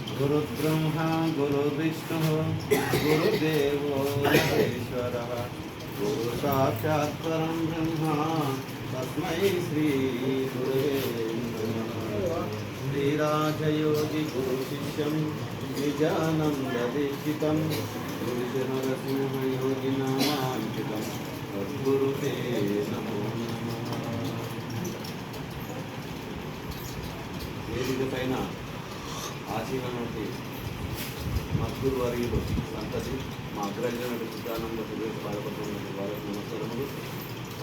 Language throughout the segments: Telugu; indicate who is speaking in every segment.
Speaker 1: गुरुर्ब्रह्मा गुरुर्विष्णुः गुरुदेवो महेश्वरः गुरु साक्षात् परं ब्रह्म तस्मै श्री गुरुवे नमः। श्रीराजयोगी गुरुशिष्यं निजानन्ददीक्षितं गुरुजनरसिंहयोगिनामाङ्कितं तद्गुरुते नमो नमः। వేదికపైన ఆశీర్వాదానికి మద్గురు వర్యులు సంతతి మా అగ్రజనుడు సిద్ధానంద సురేష్ బాధపడుతున్న వాళ్ళకి నమస్కారములు.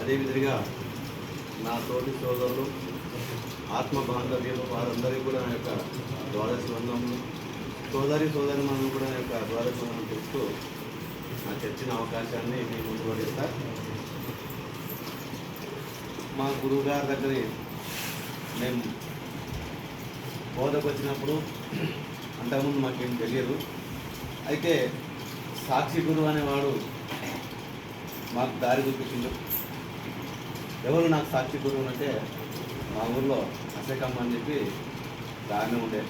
Speaker 1: అదేవిధంగా నా తోటి సోదరులు ఆత్మ బాంధవ్యులు వారందరికీ కూడా నా యొక్క ద్వాదశి వందములు, సోదరి మనం కూడా నా యొక్క ద్వాదశి వందనం చెప్తూ నాకు తెచ్చిన అవకాశాన్ని నేను ముందు పడిస్తా. మా గురువు గారి దగ్గర మేము బోధకు వచ్చినప్పుడు అంతకుముందు మాకేం తెలియదు. అయితే సాక్షి గురువు అనేవాడు మాకు దారి చూపించిండు. ఎవరు నాకు సాక్షి గురువు అంటే మా ఊళ్ళో అశకమ్మ అని చెప్పి దారిని ఉండే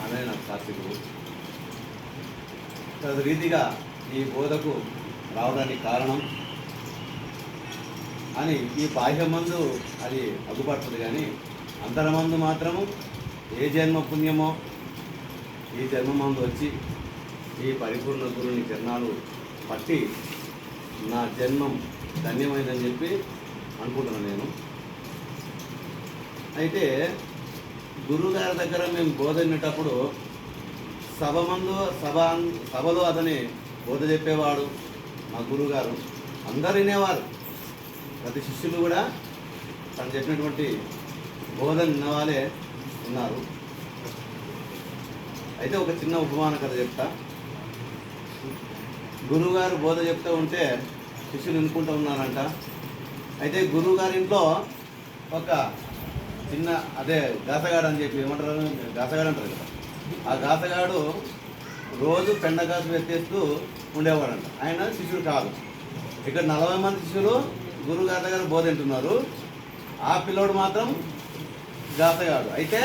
Speaker 1: ఆమె నాకు సాక్షి గురువు. తద రీతిగా ఈ బోధకు రావడానికి కారణం అని ఈ బాహ్యమందు అది అగుపడుతుంది, కానీ అంతరమందు మాత్రము ఏ జన్మ పుణ్యమో ఈ జన్మమందు వచ్చి ఈ పరిపూర్ణ గురుని చరణాలు పట్టి నా జన్మం ధన్యమైందని చెప్పి అనుకుంటున్నాను నేను. అయితే గురువుగారి దగ్గర మేము బోధ వినేటప్పుడు సభలో అతని బోధ చెప్పేవాడు మా గురువుగారు. అందరు వినేవారు, ప్రతి శిష్యులు కూడా తను చెప్పినటువంటి బోధన విన్నవాళ్ళే ఉన్నారు. అయితే ఒక చిన్న ఉపమాన కథ చెప్తా. గురువుగారు బోధ చెప్తూ ఉంటే శిష్యులు వినుకుంటూ ఉన్నారంట. అయితే గురువుగారి ఇంట్లో ఒక చిన్న గాసగాడు అని చెప్పి ఏమంటారు, గాసగాడు అంటారు కదా, ఆ గాసగాడు రోజు పెండగాసు ఎత్తేస్తూ ఉండేవాడంట. ఆయన శిష్యుడు కాదు. ఇక్కడ 40 మంది శిష్యులు గురువుగారి దగ్గర బోధ వింటున్నారు, ఆ పిల్లోడు మాత్రం గాసగాడు. అయితే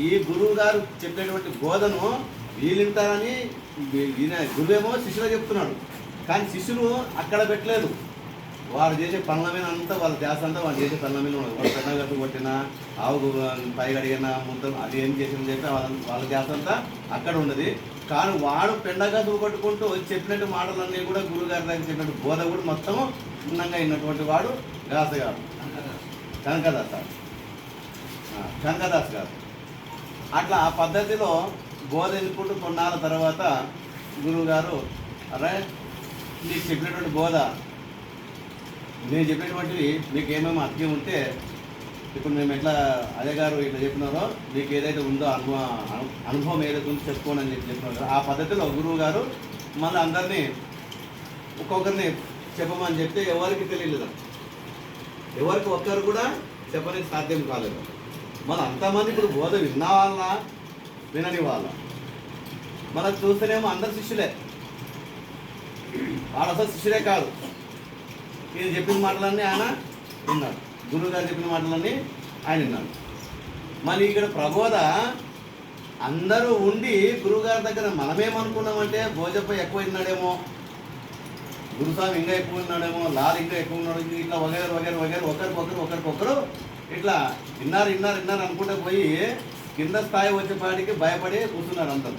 Speaker 1: ఈ గురువు గారు చెప్పేటువంటి బోధను వీళ్ళు వింటారని గురువేమో శిష్యులు చెప్తున్నాడు, కానీ శిష్యులు అక్కడ పెట్టలేదు. వారు చేసే పనుల మీద అంతా వాళ్ళ ధ్యాస అంతా వాళ్ళు చేసే పనుల మీద ఉన్నది. వాళ్ళు పెద్దగట్టు కొట్టిన ఆవు పైగా అడిగిన ముందు అది ఏం చేసిందని చెప్పి వాళ్ళ ధ్యాస అంతా అక్కడ ఉన్నది. కానీ వాడు పెండగదు కొట్టుకుంటూ చెప్పినట్టు మాటలన్నీ కూడా గురుగారి దగ్గర చెప్పినట్టు బోధ కూడా మొత్తం క్షుణ్ణంగా అయినటువంటి వాడు గాసగాడు, కనకదాస్ గారు. అట్లా ఆ పద్ధతిలో బోధ ఎన్నుకుంటూ కొన్నాళ్ళ తర్వాత గురువుగారు, అరే నీకు చెప్పినటువంటి బోధ, నేను చెప్పినటువంటివి మీకు ఏమేమి అర్థం ఉంటే ఇప్పుడు మేము ఎట్లా అదే గారు ఇట్లా చెప్పినారో మీకు ఏదైతే ఉందో అనుభవం ఏదైతే ఉందో చెప్పుకోండి అని చెప్పినారో ఆ పద్ధతిలో గురువు గారు మళ్ళీ అందరినీ ఒక్కొక్కరిని చెప్పమని చెప్తే ఎవరికి తెలియలేదు, ఎవరికి ఒక్కరు కూడా చెప్పడానికి సాధ్యం కాలేదు. మన అంతమంది ఇప్పుడు బోధ విన్న వాళ్ళ వినని వాళ్ళ మనకు చూస్తేనేమో అందరు శిష్యులే, వాడు అసలు శిష్యులే కాదు. ఈయన చెప్పిన మాటలన్నీ ఆయన విన్నాడు, గురువు గారు చెప్పిన మాటలన్నీ ఆయన విన్నాడు. మళ్ళీ ఇక్కడ ప్రబోధ అందరూ ఉండి గురువుగారి దగ్గర మనమేమనుకున్నామంటే భోజప్ప ఎక్కువ విన్నాడేమో, గురుస్వామి ఇంకా ఎక్కువ ఉన్నాడేమో, లాల్ ఇంకా ఎక్కువ ఉన్నాడు, ఇట్లా వగేరు ఒకరికొకరు ఇట్లా విన్నారు అనుకుంటే పోయి కింద స్థాయి వచ్చేపాటికి భయపడి కూర్చున్నారు. అందరూ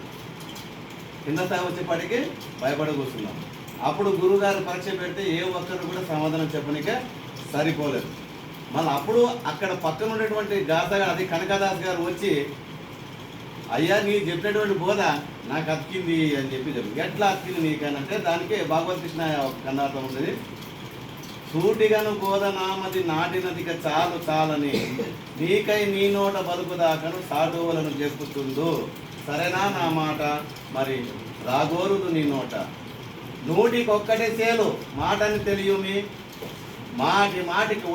Speaker 1: కింద స్థాయి వచ్చేపాటికి భయపడి కూర్చున్నారు. అప్పుడు గురువుగారు పరీక్ష పెడితే ఏ ఒక్కరు కూడా సమాధానం చెప్పనికే సరిపోలేదు. మళ్ళీ అప్పుడు అక్కడ పక్కన ఉన్నటువంటి గాసగా అది కనకదాస్ గారు వచ్చి, అయ్యా నీ చెప్పినటువంటి బోధ నాకు అతికింది అని చెప్పి ఎట్లా అతికింది నీకనంటే దానికే భగవద్కృష్ణ కన్నార్థం ఉంటుంది. సూటిగను బోధనామది నాటినదిక చాలని నీకై నీ నోట బతుకుదాకను సాధువులను చెప్పుతుండు. సరేనా నా మాట, మరి రాగోరుదు నీ నోట, నూటికొక్కటే సేలు మాటని తెలియమి, మాటికి